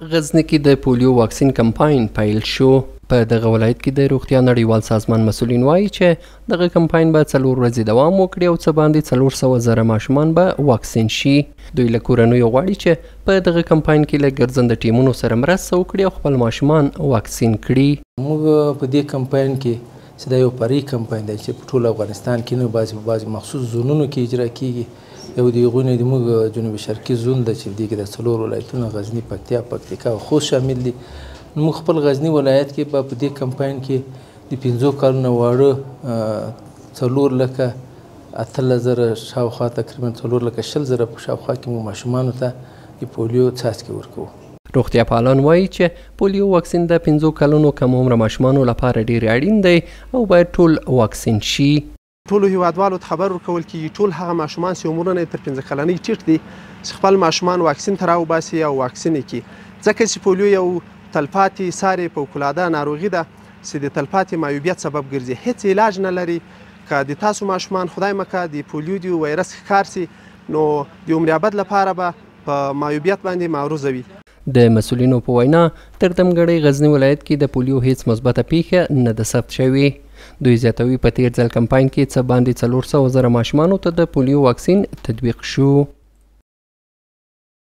غزني کې د پولیو واکسین کمپاین پیل شو. په دغه ولایت کې د روغتیا نړیوال سازمان مسؤلین وایي چې دغه کمپاین به 4 ورځې دوام وکړي او څه باندې 400,000 ماشومان به واکسین شي. دوی له کورنیو غواړي چې په دغه کمپاین کې له ګرځنده ټیمونو سره مرسته وکړي او خپل ماشومان واکسین کړي. موږ په دې کمپاین کې چې دا یو فرعي کمپاین دی چې په ټول افغانستان کې نه بعضې مخصوص زونونو کې اجرا کیږي. یو د هغوی نه زموږ جنوبي شرقي زون ده چې دې کې د 4 ولایتونه غزني، پکتیکا او خوست شامل دي. موږ خپل غزني ولایت کې په دې کمپاین کې د 50 کلونو واړه 4,08,000 شاوخوا تقریبا 4,20,000 په شاوخوا کې موږ ماشومانو ته د پولیو څاڅکي ورکوو. روغتیا پالان وایي چې پولیو واکسین د 50 کلونو کم عمره ماشومانو لپاره ډیر اړین دی او باید ټول واکسین شي. ټولو هیوادوالو ته خبر ورکول کېږي ټول هغه ماشومان چې عمرونه یې تر 15 کلنۍ ټیټ دي چې خپل ماشومان واکسین ته راوباسي او واکسین یې کړي، ځکه چې پولیو یو تلپاتې سارې فوق‌العاده ناروغي ده چې د تلپاتې معیوبیت سبب ګرځي. هیڅ علاج نه لري. که د تاسو ماشومان خدای مکه د پولیو د وایرس ښکار سي نو د عمر ابد لپاره به په معیوبیت باندې معروضه وي. د مسؤلینو په وینا تر دمګړۍ غزني ولایت کې د پولیو هیڅ مثبته پیښه نه ده ثبت شوې. دوی زیاتوي په تیر ځل کمپاین کې څه باندې 400,000 ماشومانو ته د پولیو واکسین تطبیق شو.